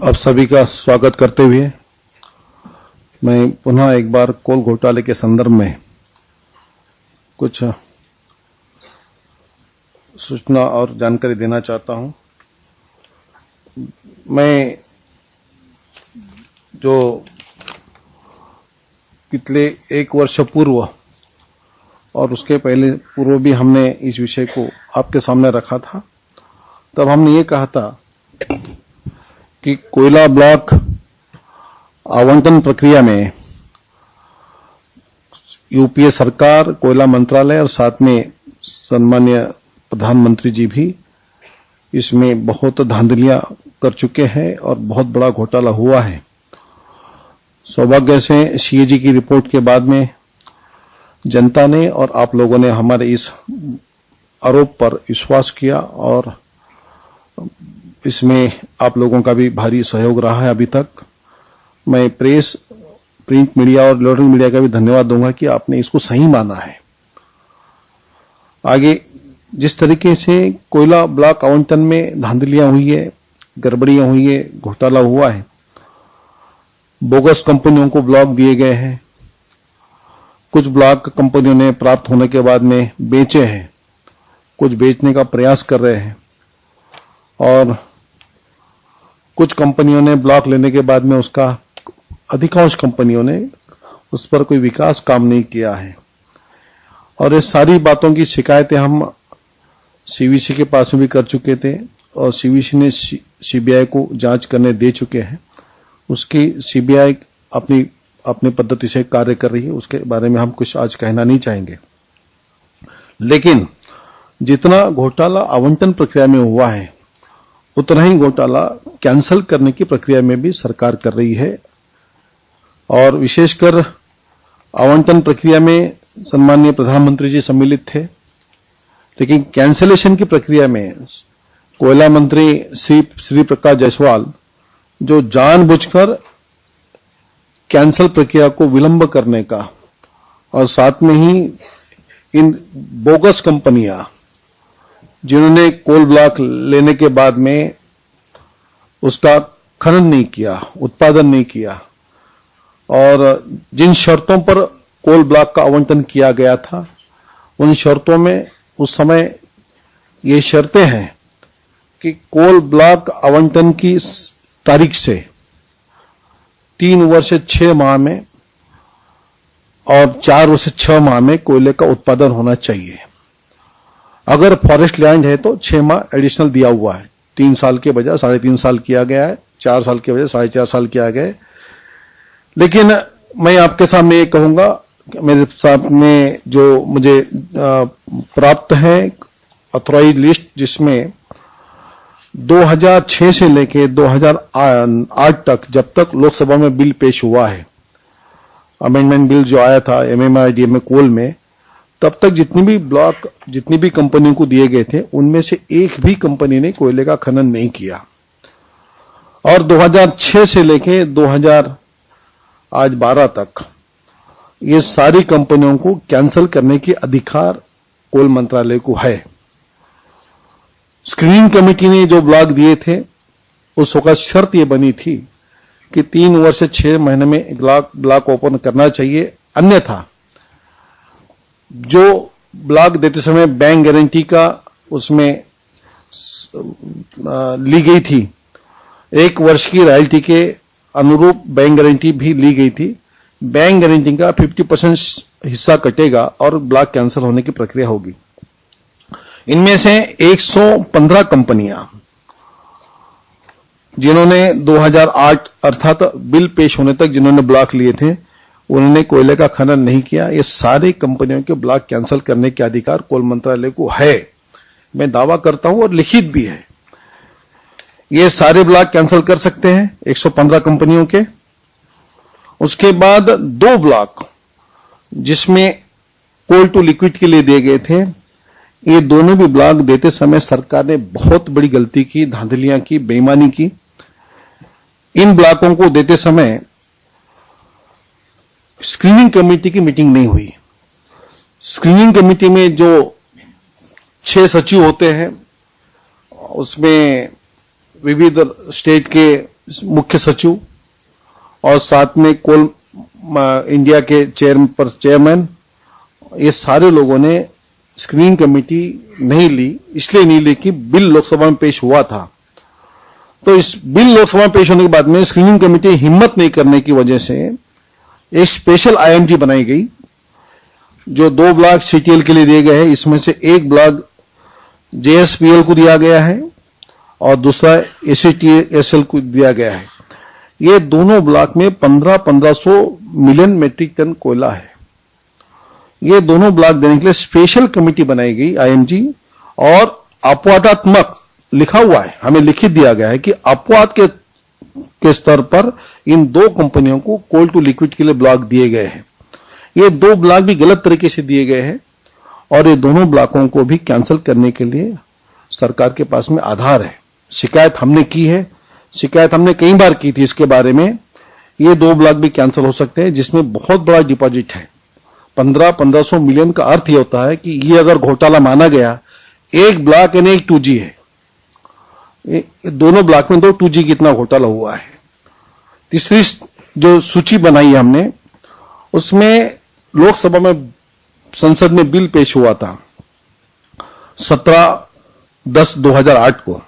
आप सभी का स्वागत करते हुए मैं पुनः एक बार कोल घोटाले के संदर्भ में कुछ सूचना और जानकारी देना चाहता हूं। मैं जो पिछले एक वर्ष पूर्व और उसके पहले पूर्व भी हमने इस विषय को आपके सामने रखा था, तब हमने ये कहा था कि कोयला ब्लॉक आवंटन प्रक्रिया में यूपीए सरकार, कोयला मंत्रालय और साथ में सम्माननीय प्रधानमंत्री जी भी इसमें बहुत धांधलियां कर चुके हैं और बहुत बड़ा घोटाला हुआ है। सौभाग्य से सीएजी की रिपोर्ट के बाद में जनता ने और आप लोगों ने हमारे इस आरोप पर विश्वास किया और इसमें आप लोगों का भी भारी सहयोग रहा है। अभी तक मैं प्रेस, प्रिंट मीडिया और इलेक्ट्रॉनिक मीडिया का भी धन्यवाद दूंगा कि आपने इसको सही माना है। आगे जिस तरीके से कोयला ब्लॉक आवंटन में धांधलियां हुई है, गड़बड़ियां हुई है, घोटाला हुआ है, बोगस कंपनियों को ब्लॉक दिए गए हैं, कुछ ब्लॉक कंपनियों ने प्राप्त होने के बाद में बेचे हैं, कुछ बेचने का प्रयास कर रहे हैं और कुछ कंपनियों ने ब्लॉक लेने के बाद में उसका अधिकांश कंपनियों ने उस पर कोई विकास काम नहीं किया है। और ये सारी बातों की शिकायतें हम सीवीसी के पास में भी कर चुके थे और सीवीसी ने सीबीआई को जांच करने दे चुके हैं। उसकी सीबीआई अपनी पद्धति से कार्य कर रही है, उसके बारे में हम कुछ आज कहना नहीं चाहेंगे। लेकिन जितना घोटाला आवंटन प्रक्रिया में हुआ है उतना ही घोटाला कैंसल करने की प्रक्रिया में भी सरकार कर रही है। और विशेषकर आवंटन प्रक्रिया में सम्माननीय प्रधानमंत्री जी सम्मिलित थे, लेकिन कैंसलेशन की प्रक्रिया में कोयला मंत्री श्री प्रकाश जायसवाल जो जानबूझकर कैंसल प्रक्रिया को विलंब करने का और साथ में ही इन बोगस कंपनियां जिन्होंने कोल ब्लॉक लेने के बाद में उसका खनन नहीं किया, उत्पादन नहीं किया और जिन शर्तों पर कोल ब्लॉक का आवंटन किया गया था उन शर्तों में उस समय ये शर्तें हैं कि कोल ब्लॉक आवंटन की तारीख से 3 वर्ष 6 माह में और 4 वर्ष 6 माह में कोयले का उत्पादन होना चाहिए। अगर फॉरेस्ट लैंड है तो 6 माह एडिशनल दिया हुआ है, 3 साल के बजाय 3.5 साल किया गया है, 4 साल के बजाय 4.5 साल किया गया है। लेकिन मैं आपके सामने ये कहूंगा, मेरे सामने जो मुझे प्राप्त है ऑथराइज लिस्ट, जिसमें 2006 से लेके 2008 तक, जब तक लोकसभा में बिल पेश हुआ है, अमेंडमेंट बिल जो आया था एमएमआरडीए कोल में, तब तक जितनी भी कंपनियों को दिए गए थे उनमें से एक भी कंपनी ने कोयले का खनन नहीं किया। और 2006 से लेके 2012 तक ये सारी कंपनियों को कैंसिल करने की अधिकार कोल मंत्रालय को है। स्क्रीनिंग कमेटी ने जो ब्लॉक दिए थे उस वक्त शर्त ये बनी थी कि 3 वर्ष 6 महीने में ब्लॉक ओपन करना चाहिए, अन्यथा जो ब्लॉक देते समय बैंक गारंटी का उसमें ली गई थी, 1 वर्ष की रॉयल्टी के अनुरूप बैंक गारंटी भी ली गई थी, बैंक गारंटी का 50% हिस्सा कटेगा और ब्लॉक कैंसिल होने की प्रक्रिया होगी। इनमें से 115 कंपनियां जिन्होंने 2008 अर्थात बिल पेश होने तक जिन्होंने ब्लॉक लिए थे उन्होंने कोयले का खनन नहीं किया। ये सारी कंपनियों के ब्लॉक कैंसिल करने के अधिकार कोल मंत्रालय को है, मैं दावा करता हूं और लिखित भी है। ये सारे ब्लॉक कैंसिल कर सकते हैं 115 कंपनियों के। उसके बाद 2 ब्लॉक जिसमें कोल टू लिक्विड के लिए दिए गए थे, ये दोनों भी ब्लॉक देते समय सरकार ने बहुत बड़ी गलती की, धांधलियां की, बेईमानी की। इन ब्लॉकों को देते समय स्क्रीनिंग कमेटी की मीटिंग नहीं हुई। स्क्रीनिंग कमेटी में जो 6 सचिव होते हैं उसमें विविध स्टेट के मुख्य सचिव और साथ में कोल इंडिया के चेयरमैन, ये सारे लोगों ने स्क्रीनिंग कमेटी नहीं ली। इसलिए नहीं ली कि बिल लोकसभा में पेश हुआ था, तो इस बिल लोकसभा में पेश होने के बाद में स्क्रीनिंग कमेटी हिम्मत नहीं करने की वजह से एक स्पेशल आईएमजी बनाई गई, जो 2 ब्लॉक सीटीएल के लिए दिए गए हैं। इसमें से एक ब्लॉक जेएसपीएल को दिया गया है और दूसरा एसीटीएसएल को दिया गया है। ये दोनों ब्लॉक में 1500 मिलियन मेट्रिक टन कोयला है। ये दोनों ब्लॉक देने के लिए स्पेशल कमेटी बनाई गई आईएमजी, और अपवादात्मक लिखा हुआ है, हमें लिखित दिया गया है कि अपवाद के स्तर पर इन 2 कंपनियों को कोल टू लिक्विड के लिए ब्लॉक दिए गए हैं। ये 2 ब्लॉक भी गलत तरीके से दिए गए हैं और ये दोनों ब्लॉकों को भी कैंसिल करने के लिए सरकार के पास में आधार है। शिकायत हमने की है, शिकायत हमने कई बार की थी इसके बारे में। ये 2 ब्लॉक भी कैंसिल हो सकते हैं, जिसमें बहुत बड़ा डिपॉजिट है। 1500 मिलियन का अर्थ ये होता है कि ये अगर घोटाला माना गया, एक ब्लॉक यानी एक 2G है, दोनों ब्लॉक में 2 2G कितना घोटाला हुआ है। तीसरी जो सूची बनाई है हमने, उसमें लोकसभा में संसद में बिल पेश हुआ था 17/10/2008 को,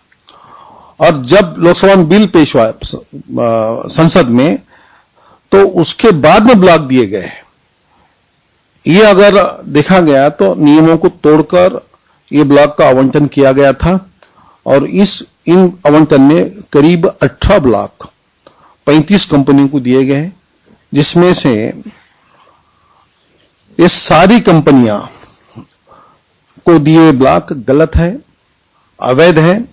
और जब लोकसभा में बिल पेश हुआ संसद में, तो उसके बाद में ब्लॉक दिए गए। ये अगर देखा गया तो नियमों को तोड़कर ये ब्लॉक का आवंटन किया गया था, और इन आवंटन में करीब 18 ब्लॉक 35 कंपनियों को दिए गए, जिसमें से ये सारी कंपनियां को दिए ब्लॉक गलत है, अवैध है।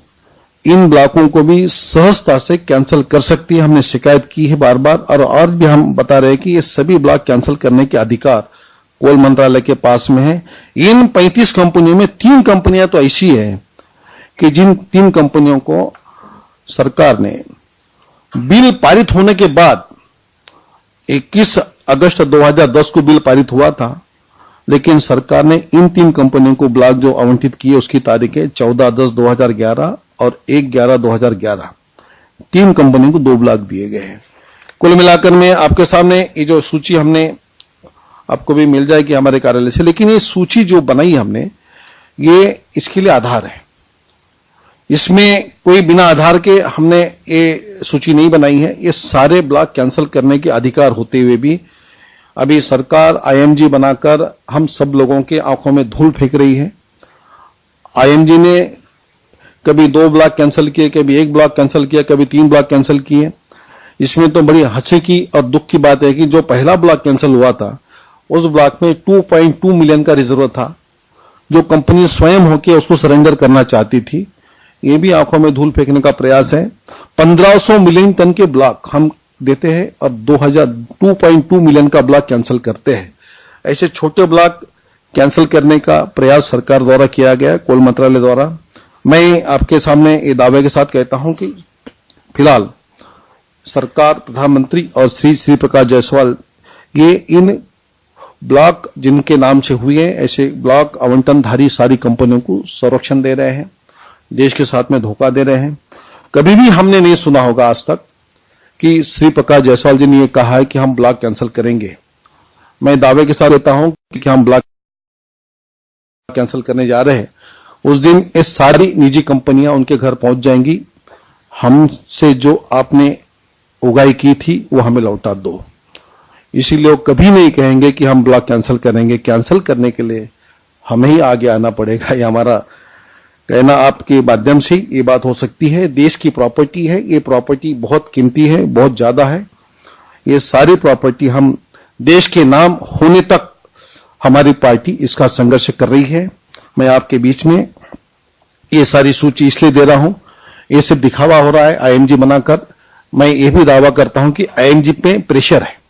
इन ब्लॉकों को भी सहजता से कैंसिल कर सकती है। हमने शिकायत की है बार बार, और भी हम बता रहे हैं कि ये सभी ब्लॉक कैंसिल करने के अधिकार कोल मंत्रालय के पास में है। इन 35 कंपनियों में 3 कंपनियां तो ऐसी है कि जिन 3 कंपनियों को सरकार ने बिल पारित होने के बाद 21 अगस्त 2010 को बिल पारित हुआ था, लेकिन सरकार ने इन 3 कंपनियों को ब्लॉक जो आवंटित किए उसकी तारीखें 14/10/2011 और 1/11/2011, 3 कंपनियों को 2 ब्लॉक दिए गए हैं। कुल मिलाकर में आपके सामने ये जो सूची हमने, आपको भी मिल जाएगी हमारे कार्यालय से, लेकिन ये सूची जो बनाई हमने, ये इसके लिए आधार है। इसमें कोई बिना आधार के हमने ये सूची नहीं बनाई है। ये सारे ब्लॉक कैंसिल करने के अधिकार होते हुए भी अभी सरकार आईएमजी बनाकर हम सब लोगों के आंखों में धूल फेंक रही है। आईएमजी ने कभी 2 ब्लॉक कैंसिल किए, कभी 1 ब्लॉक कैंसिल किया, कभी 3 ब्लॉक कैंसिल किए। इसमें तो बड़ी हंसी की और दुख की बात है कि जो पहला ब्लॉक कैंसिल हुआ था, उस ब्लॉक में 2.2 मिलियन का रिजर्व था, जो कंपनी स्वयं होकर उसको सरेंडर करना चाहती थी। ये भी आंखों में धूल फेंकने का प्रयास है। 1500 मिलियन टन के ब्लॉक हम देते हैं और 2.2 मिलियन का ब्लॉक कैंसिल करते हैं। ऐसे छोटे ब्लॉक कैंसिल करने का प्रयास सरकार द्वारा किया गया, कोल मंत्रालय द्वारा। मैं आपके सामने ये दावे के साथ कहता हूं कि फिलहाल सरकार, प्रधानमंत्री और श्री प्रकाश जायसवाल ये इन ब्लॉक जिनके नाम से हुए ऐसे ब्लॉक आवंटनधारी सारी कंपनियों को संरक्षण दे रहे हैं, देश के साथ में धोखा दे रहे हैं। कभी भी हमने नहीं सुना होगा आज तक कि श्री प्रकाश जायसवाल जी ने यह कहा है कि हम ब्लॉक कैंसिल करेंगे। मैं दावे के साथ कहता हूं कि हम ब्लॉक कैंसिल करने जा रहे हैं, उस दिन ये सारी निजी कंपनियां उनके घर पहुंच जाएंगी। हमसे जो आपने उगाई की थी वो हमें लौटा दो। इसीलिए वो कभी नहीं कहेंगे कि हम ब्लॉक कैंसिल करेंगे। कैंसिल करने के लिए हमें ही आगे आना पड़ेगा। ये हमारा कहना आपके माध्यम से ये बात हो सकती है। देश की प्रॉपर्टी है, ये प्रॉपर्टी बहुत कीमती है, बहुत ज्यादा है। ये सारी प्रॉपर्टी हम देश के नाम होने तक हमारी पार्टी इसका संघर्ष कर रही है। मैं आपके बीच में ये सारी सूची इसलिए दे रहा हूं, ये सिर्फ दिखावा हो रहा है आईएमजी बनाकर। मैं ये भी दावा करता हूं कि आईएमजी पे प्रेशर है।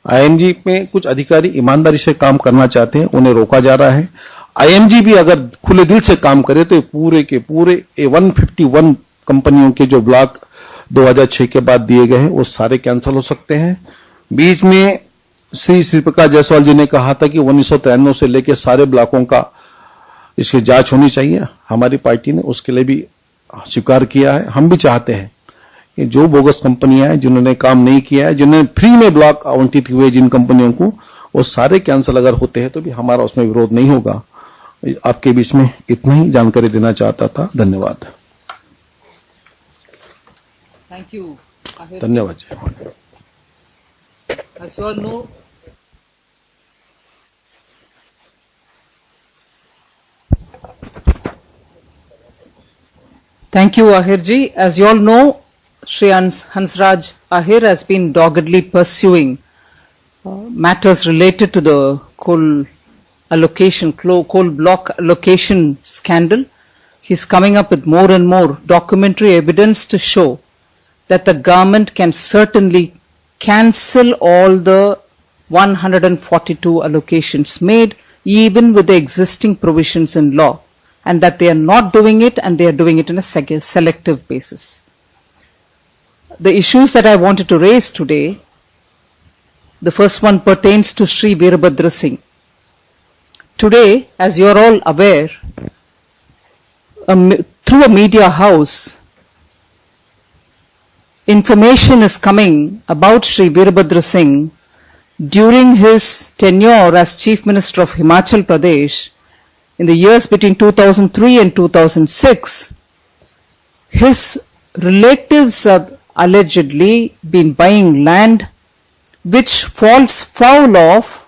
आईएमजी में कुछ अधिकारी ईमानदारी से काम करना चाहते हैं, उन्हें रोका जा रहा है। आईएमजी भी अगर खुले दिल से काम करे तो पूरे के पूरे 151 कंपनियों के जो ब्लॉक 2006 के बाद दिए गए हैं वो सारे कैंसिल हो सकते हैं। बीच में श्री प्रकाश जायसवाल जी ने कहा था कि 1993 से लेकर सारे ब्लॉकों का इसकी जांच होनी चाहिए। हमारी पार्टी ने उसके लिए भी स्वीकार किया है। हम भी चाहते हैं कि जो बोगस कंपनियां हैं जिन्होंने काम नहीं किया है, जिन्होंने फ्री में ब्लॉक आवंटित हुए जिन कंपनियों को, वो सारे कैंसल अगर होते हैं तो भी हमारा उसमें विरोध नहीं होगा। आपके बीच में इतना ही जानकारी देना चाहता था। धन्यवाद। Thank you. धन्यवाद। As you all know, thank you, Ahirji. As you all know, Shri Hansraj Ahir has been doggedly pursuing matters related to the coal allocation, coal block allocation scandal. He's coming up with more and more documentary evidence to show that the government can certainly cancel all the 142 allocations made, even with the existing provisions in law, and that they are not doing it, and they are doing it in a selective basis. The issues that I wanted to raise today, the first one pertains to Sri Veerabhadra Singh. Today, as you are all aware, through a media house, information is coming about Sri Veerabhadra Singh during his tenure as Chief Minister of Himachal Pradesh in the years between 2003 and 2006. His relatives have allegedly been buying land which falls foul of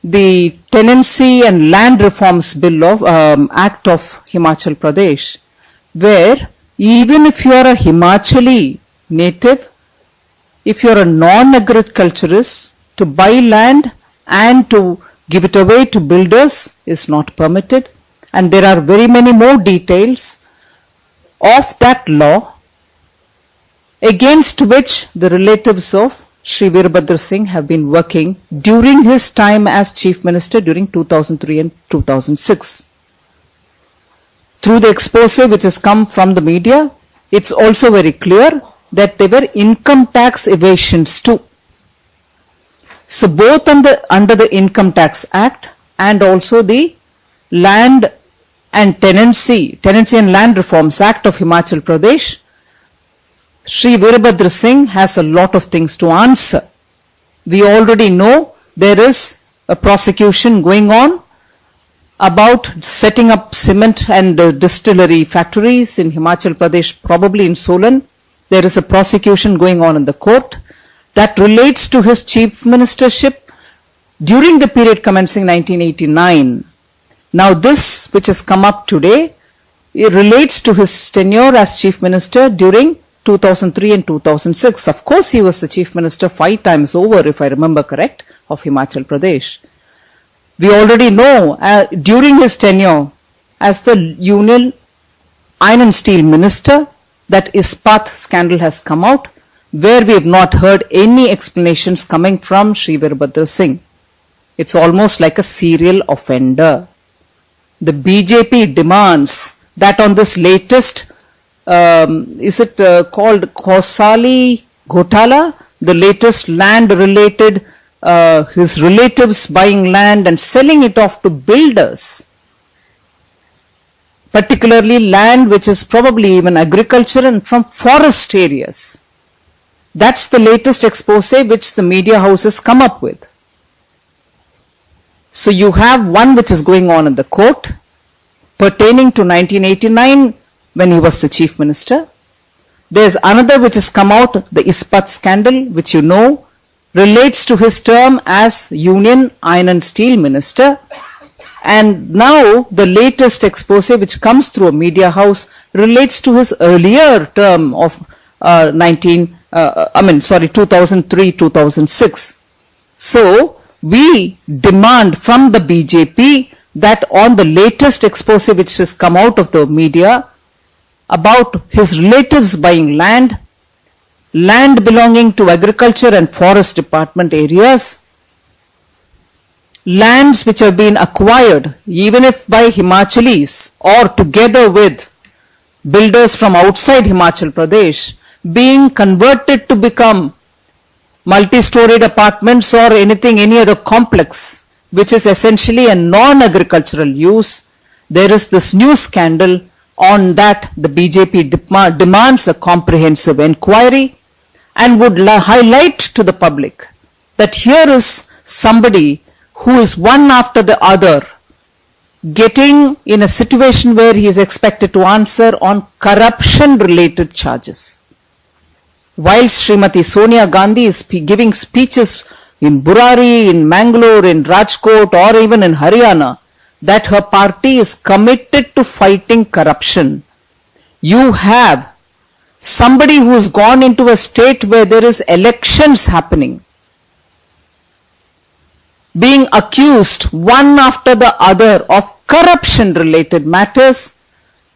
the Tenancy and Land Reforms Bill of Act of Himachal Pradesh, where even if you are a Himachali native, if you are a non-agriculturist, to buy land and to give it away to builders is not permitted. And there are very many more details of that law against which the relatives of Sri Veerabhadra Singh have been working during his time as Chief Minister during 2003 and 2006. Through the expose which has come from the media, it's also very clear that there were income tax evasions too. So both under the Income Tax Act and also the Land and Tenancy and Land Reforms Act of Himachal Pradesh, Sri Veerabhadra Singh has a lot of things to answer. We already know there is a prosecution going on about setting up cement and distillery factories in Himachal Pradesh, probably in Solan. There is a prosecution going on in the court that relates to his chief ministership during the period commencing 1989. Now this which has come up today, it relates to his tenure as chief minister during 2003 and 2006. Of course, he was the chief minister 5 times over, if I remember correct, of Himachal Pradesh. We already know during his tenure as the Union Iron and Steel Minister that Ispat scandal has come out, where we have not heard any explanations coming from Sri Veerabhadra Singh. It's almost like a serial offender. The BJP demands that on this latest is it called Kausali Ghotala, the latest land related, his relatives buying land and selling it off to builders, particularly land which is probably even agriculture and from forest areas. That's the latest expose which the media houses come up with. So you have one which is going on in the court pertaining to 1989 when he was the chief minister. There's another which has come out, the Ispat scandal, which you know relates to his term as Union Iron and Steel Minister. And now the latest expose which comes through a media house relates to his earlier term of 2003-2006. So we demand from the BJP that on the latest expose which has come out of the media about his relatives buying land belonging to agriculture and forest department areas, lands which have been acquired even if by Himachalis or together with builders from outside Himachal Pradesh, being converted to become multi-storied apartments or any other complex which is essentially a non-agricultural use. There is this new scandal On that, the BJP demands a comprehensive inquiry and would highlight to the public that here is somebody who is one after the other getting in a situation where he is expected to answer on corruption-related charges. Whilst Srimati Sonia Gandhi is giving speeches in Burari, in Mangalore, in Rajkot, or even in Haryana, that her party is committed to fighting corruption, you have somebody who has gone into a state where there is elections happening, being accused one after the other of corruption-related matters.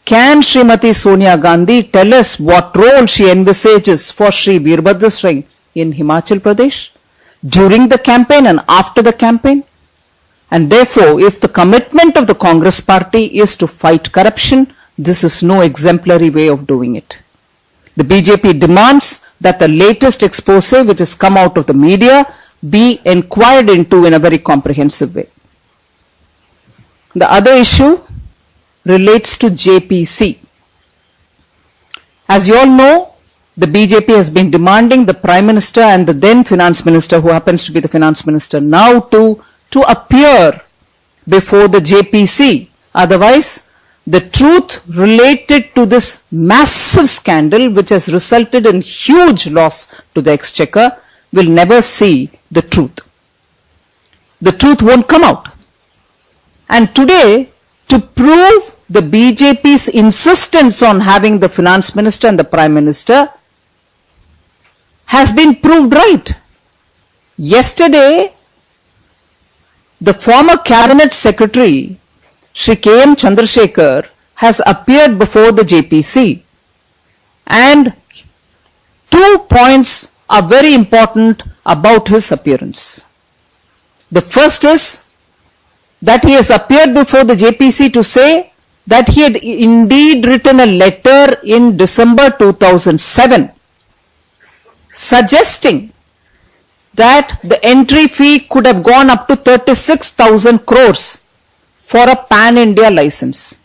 Can Srimati Sonia Gandhi tell us what role she envisages for Sri Veerbhadra Singh in Himachal Pradesh during the campaign and after the campaign? And therefore, if the commitment of the Congress party is to fight corruption, this is no exemplary way of doing it. The BJP demands that the latest expose which has come out of the media be inquired into in a very comprehensive way. The other issue relates to JPC. As you all know, the BJP has been demanding the Prime Minister and the then Finance Minister, who happens to be the Finance Minister now, to appear before the JPC. Otherwise, the truth related to this massive scandal, which has resulted in huge loss to the exchequer, will never see the truth. The truth won't come out. And today, to prove the BJP's insistence on having the Finance Minister and the Prime Minister has been proved right. Yesterday, the former Cabinet Secretary, Shri K.M. Chandrasekhar, has appeared before the JPC. And 2 points are very important about his appearance. The first is that he has appeared before the JPC to say that he had indeed written a letter in December 2007 suggesting that the entry fee could have gone up to 36,000 crores for a pan-India license.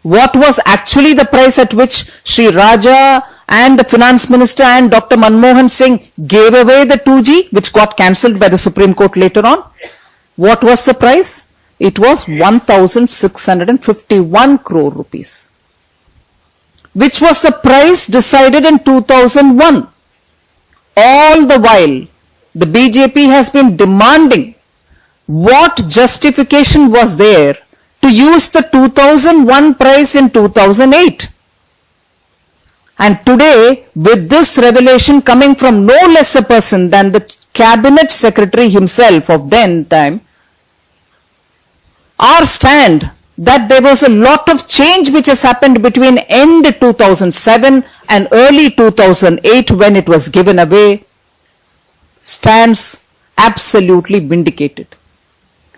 What was actually the price at which Sri Raja and the Finance Minister and Dr. Manmohan Singh gave away the 2G, which got cancelled by the Supreme Court later on? What was the price? It was 1,651 crore rupees, which was the price decided in 2001. All the while, the BJP has been demanding what justification was there to use the 2001 price in 2008. And today, with this revelation coming from no less a person than the Cabinet Secretary himself of then time, our stand that there was a lot of change which has happened between end 2007 and early 2008 when it was given away stands absolutely vindicated.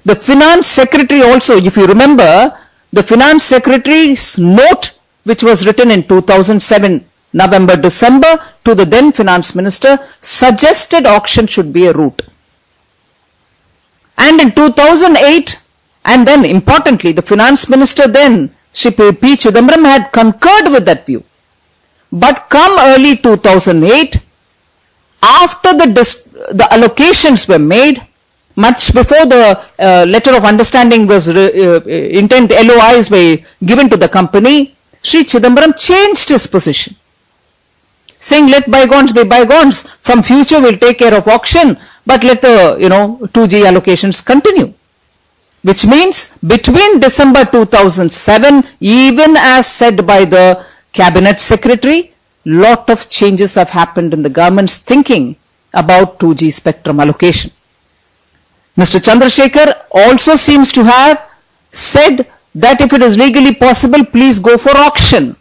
The Finance Secretary also, if you remember, the Finance Secretary's note which was written in 2007, November, December, to the then Finance Minister suggested auction should be a route. And in 2008, and then importantly, the Finance Minister then, Shri P. Chidambaram, had concurred with that view. But come early 2008, after the allocations were made, much before the letter of understanding was intent LOIs were given to the company, Shri Chidambaram changed his position, saying let bygones be bygones, from future we'll take care of auction, but let the 2G allocations continue. Which means between December 2007, even as said by the Cabinet Secretary, lot of changes have happened in the government's thinking about 2G spectrum allocation. Mr. Chandrasekhar also seems to have said that if it is legally possible, please go for auction.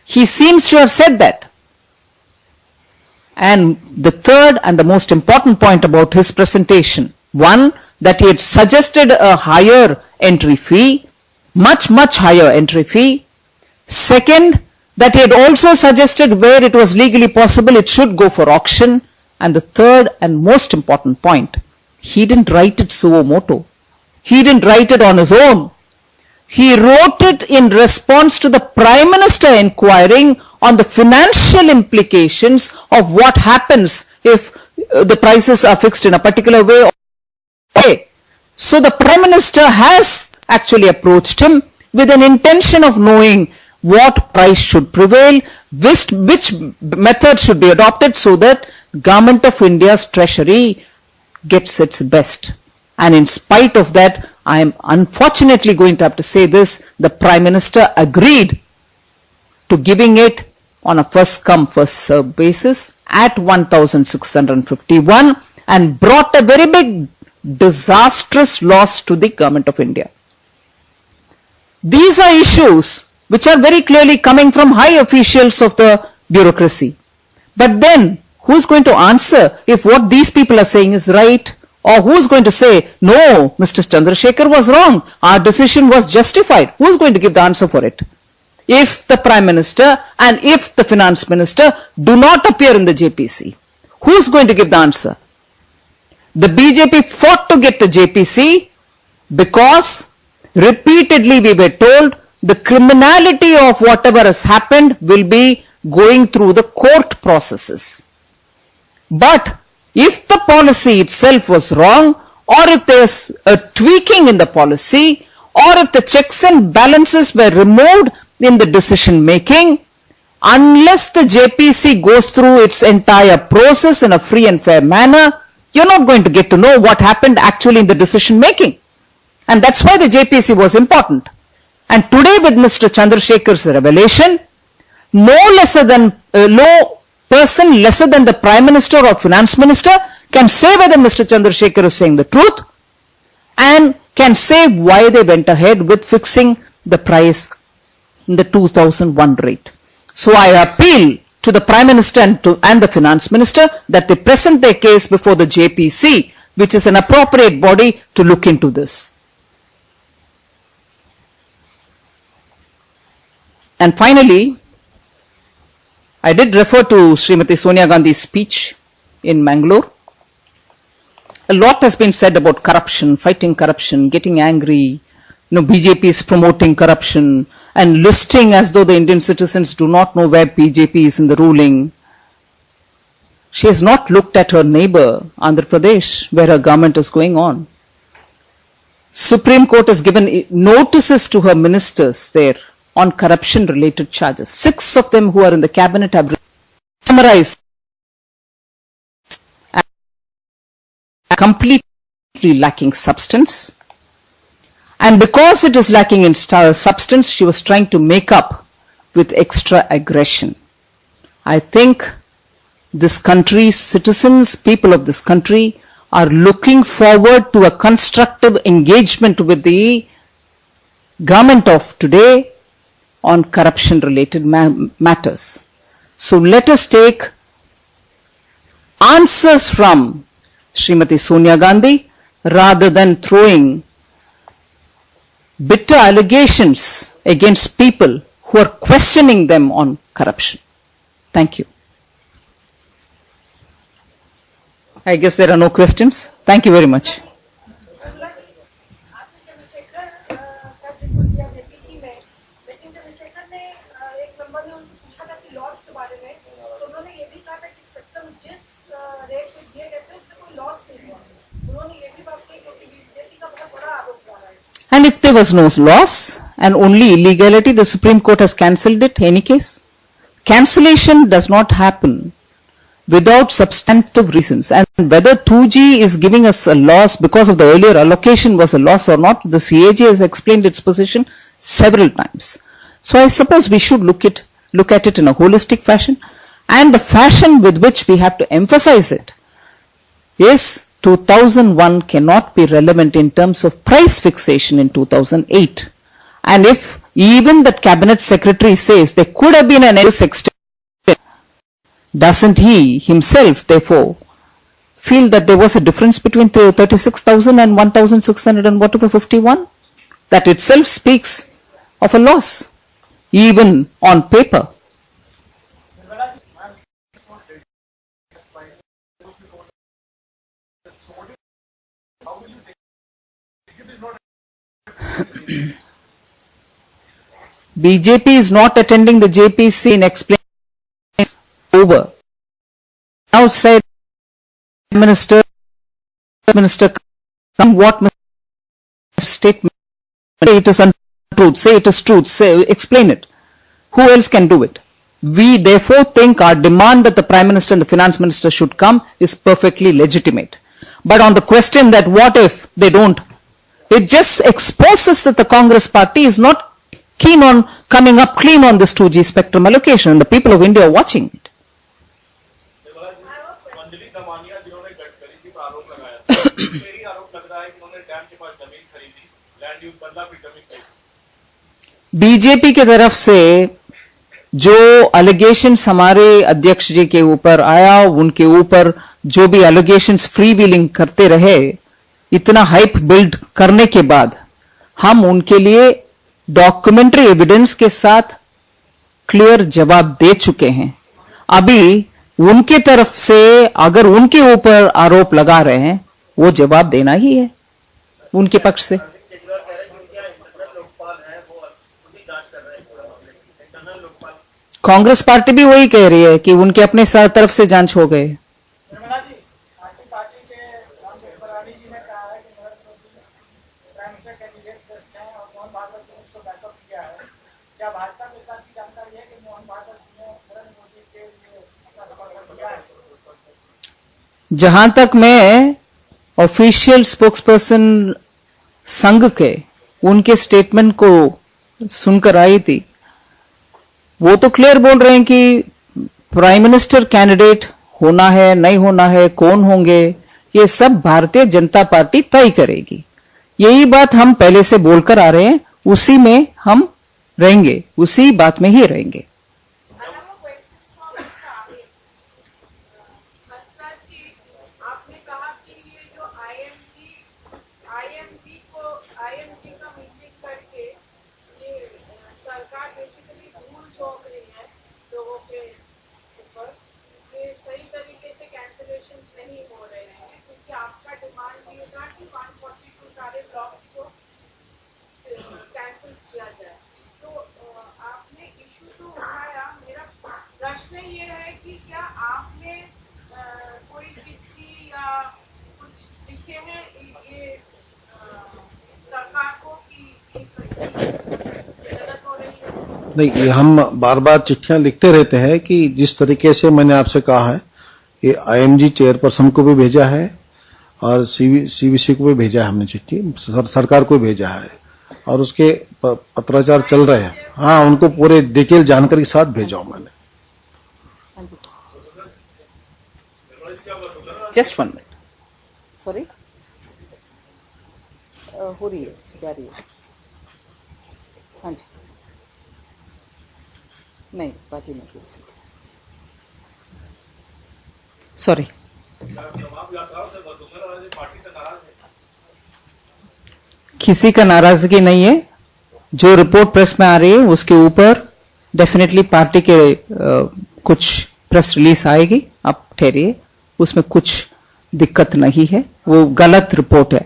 He seems to have said that. And the third and the most important point about his presentation, one, that he had suggested a higher entry fee, much higher entry fee. Second, that he had also suggested where it was legally possible, it should go for auction. And the third and most important point, he didn't write it suo motu. He didn't write it on his own. he wrote it in response to the Prime Minister inquiring on the financial implications of what happens if the prices are fixed in a particular way. So the Prime Minister has actually approached him with an intention of knowing what price should prevail, which method should be adopted so that Government of India's treasury gets its best. And in spite of that, I am unfortunately going to have to say this, the Prime Minister agreed to giving it on a first come first served basis at 1,651 and brought a very big disastrous loss to the Government of India. These are issues which are very clearly coming from high officials of the bureaucracy. But then, who's going to answer if what these people are saying is right? Or who's going to say, no, Mr. Chandrasekhar was wrong, our decision was justified? Who's going to give the answer for it? If the Prime Minister and if the Finance Minister do not appear in the JPC, who's going to give the answer? The BJP fought to get the JPC because repeatedly we were told the criminality of whatever has happened will be going through the court processes. But if the policy itself was wrong, or if there's a tweaking in the policy, or if the checks and balances were removed in the decision making, unless the JPC goes through its entire process in a free and fair manner, you're not going to get to know what happened actually in the decision making. And that's why the JPC was important. And today with Mr. Chandrasekhar's revelation, no person lesser than the Prime Minister or Finance Minister can say whether Mr. Chandrasekhar is saying the truth and can say why they went ahead with fixing the price in the 2001 rate. So I appeal to the Prime Minister and the Finance Minister that they present their case before the JPC, which is an appropriate body to look into this. And finally, I did refer to Srimati Sonia Gandhi's speech in Mangalore. A lot has been said about corruption, fighting corruption, getting angry. BJP is promoting corruption and listing as though the Indian citizens do not know where BJP is in the ruling. She has not looked at her neighbor, Andhra Pradesh, where her government is going on. Supreme Court has given notices to her ministers there on corruption-related charges. 6 of them who are in the cabinet have summarized completely lacking substance. And because it is lacking in substance, she was trying to make up with extra aggression. I think this country's citizens, people of this country, are looking forward to a constructive engagement with the government of today on corruption-related matters. So let us take answers from Srimati Sonia Gandhi rather than throwing bitter allegations against people who are questioning them on corruption. Thank you. I guess there are no questions. Thank you very much. And if there was no loss and only illegality, the Supreme Court has cancelled it in any case. Cancellation does not happen without substantive reasons. And whether 2G is giving us a loss because of the earlier allocation was a loss or not, the CAG has explained its position several times. So I suppose we should look at it in a holistic fashion. And the fashion with which we have to emphasize it is 2001 cannot be relevant in terms of price fixation in 2008. And if even the cabinet secretary says there could have been an extent, doesn't he himself therefore feel that there was a difference between 36,000 and 1,600 and whatever 51? That itself speaks of a loss, even on paper. BJP is not attending the JPC in explaining over. Outside Minister, what statement? Say it is untruth. Say it is truth. Say, explain it. Who else can do it? We therefore think our demand that the Prime Minister and the Finance Minister should come is perfectly legitimate. But on the question that what if they don't, it just exposes that the Congress party is not keen on coming up clean on this 2G spectrum allocation, and the people of India are watching it. Anjali Damania जिन्होंने गडकरी जी पर आरोप लगाया था, यही आरोप लग रहा है कि उन्होंने डैम के पास जमीन खरीदी, लैंड यूज बदला, फिर जमीन खरीदी। बीजेपी की तरफ से जो एलिगेशंस हमारे अध्यक्ष जी के ऊपर आया, उनके ऊपर जो भी एलिगेशंस फ्री व्हीलिंग करते रहे, इतना हाइप बिल्ड करने के बाद हम उनके लिए डॉक्यूमेंट्री एविडेंस के साथ क्लियर जवाब दे चुके हैं। अभी उनके तरफ से अगर उनके ऊपर आरोप लगा रहे हैं, वो जवाब देना ही है उनके पक्ष से। कांग्रेस पार्टी भी वही कह रही है कि उनके अपने तरफ से जांच हो गए। जहां तक मैं ऑफिशियल स्पोक्सपर्सन संघ के उनके स्टेटमेंट को सुनकर आई थी, वो तो क्लियर बोल रहे हैं कि प्राइम मिनिस्टर कैंडिडेट होना है, नहीं होना है, कौन होंगे, ये सब भारतीय जनता पार्टी तय करेगी। यही बात हम पहले से बोलकर आ रहे हैं, उसी में हम रहेंगे, उसी बात में ही रहेंगे। नहीं, ये हम बार बार चिट्ठियां लिखते रहते हैं कि जिस तरीके से मैंने आपसे कहा है, ये आईएमजी चेयरपर्सन को भी भेजा है और सीवीसी को भी भेजा है हमने चिट्ठी, सरकार को भेजा है और उसके पत्राचार चल रहे हैं। हाँ, उनको पूरे डिटेल जानकारी के साथ भेजा हूं मैंने। जस्ट 1 मिनट, सॉरी, हो रही है, जा रही है। हाँ जी, नहीं, बात ही नहीं, सॉरी। किसी का नाराजगी नहीं है, जो रिपोर्ट प्रेस में आ रही है उसके ऊपर डेफिनेटली पार्टी के कुछ प्रेस रिलीज आएगी, आप ठहरिए, उसमें कुछ दिक्कत नहीं है, वो गलत रिपोर्ट है।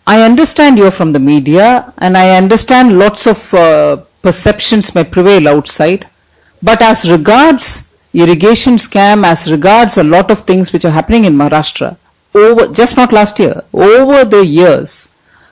I understand you're from the media, and I understand lots of perceptions may prevail outside, but as regards irrigation scam, as regards a lot of things which are happening in Maharashtra, just not last year, over the years,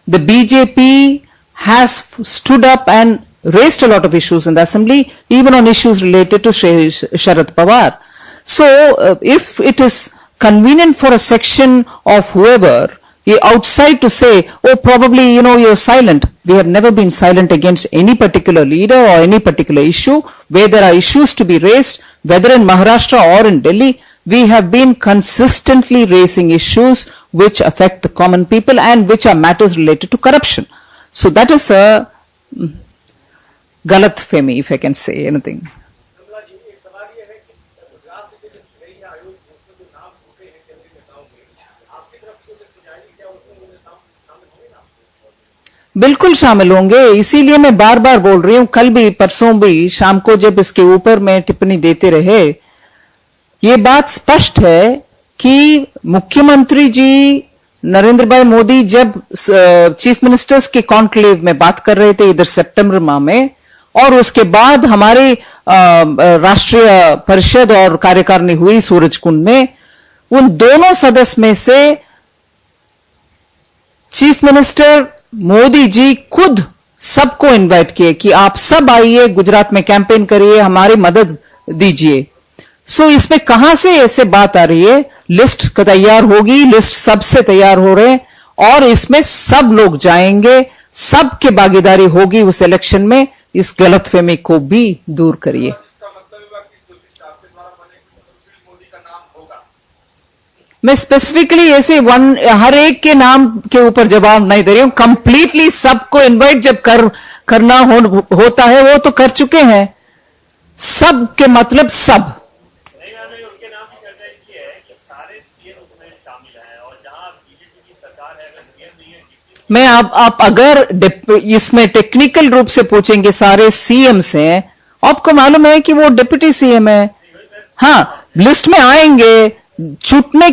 the BJP has stood up and raised a lot of issues in the assembly, even on issues related to Sharad Pawar. So, if it is convenient for a section of whoever outside to say, oh, probably, you're silent. We have never been silent against any particular leader or any particular issue. Where there are issues to be raised, whether in Maharashtra or in Delhi, we have been consistently raising issues which affect the common people and which are matters related to corruption. So that is a galat fehmi, if I can say anything. बिल्कुल शामिल होंगे, इसीलिए मैं बार बार बोल रही हूं, कल भी परसों भी शाम को जब इसके ऊपर मैं टिप्पणी देते रहे, ये बात स्पष्ट है कि मुख्यमंत्री जी नरेंद्र भाई मोदी जब चीफ मिनिस्टर्स के कॉन्क्लेव में बात कर रहे थे इधर सितंबर माह में, और उसके बाद हमारी राष्ट्रीय परिषद और कार्यकारिणी हुई सूरजकुंड में, उन दोनों सदस्य में से चीफ मिनिस्टर मोदी जी खुद सबको इनवाइट किए कि आप सब आइए, गुजरात में कैंपेन करिए, हमारी मदद दीजिए। सो इसमें कहां से ऐसे बात आ रही है? लिस्ट तैयार होगी, लिस्ट सबसे तैयार हो रहे हैं, और इसमें सब लोग जाएंगे, सबकी भागीदारी होगी उस इलेक्शन में। इस गलतफहमी को भी दूर करिए। इसका मतलब होगा कि जो लिस्ट आपके द्वारा बनेगी उसमें मोदी का नाम होगा। मैं स्पेसिफिकली ऐसे हर एक के नाम के ऊपर जवाब नहीं दे रही हूं। कंप्लीटली सबको इनवाइट जब करना होता है, वो तो कर चुके हैं। सब के मतलब सब। नहीं मैम, उनके नाम की चर्चा इसलिए है कि सारे सीएम उसमें शामिल हैं, और जहां बीजेपी की सरकार है, अगर सीएम नहीं है, मैं आप अगर इसमें टेक्निकल रूप से पूछेंगे सारे सीएम्स हैं, आपको मालूम है कि वो डिप्टी सीएम है। हाँ, लिस्ट में आएंगे, छूटने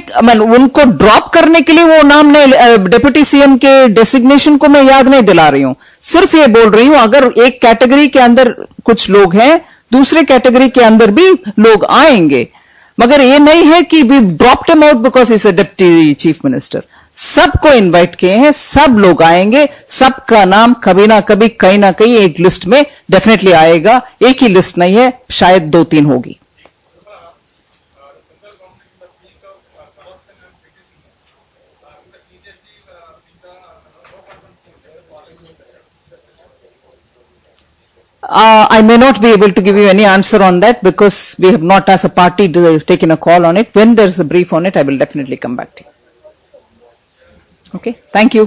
उनको ड्रॉप करने के लिए वो नाम नहीं, डिप्टी सीएम के डेसिग्नेशन को मैं याद नहीं दिला रही हूं, सिर्फ ये बोल रही हूं अगर एक कैटेगरी के अंदर कुछ लोग हैं, दूसरे कैटेगरी के अंदर भी लोग आएंगे, मगर ये नहीं है कि we dropped him out because is a deputy chief minister. सबको इनवाइट किए हैं, सब लोग आएंगे, सबका नाम कभी ना कभी कहीं ना कहीं एक लिस्ट में डेफिनेटली आएगा। एक ही लिस्ट नहीं है, शायद 2-3 होगी। I may not be able to give you any answer on that because we have not as a party taken a call on it. When there's a brief on it, I will definitely come back to you. Okay, thank you.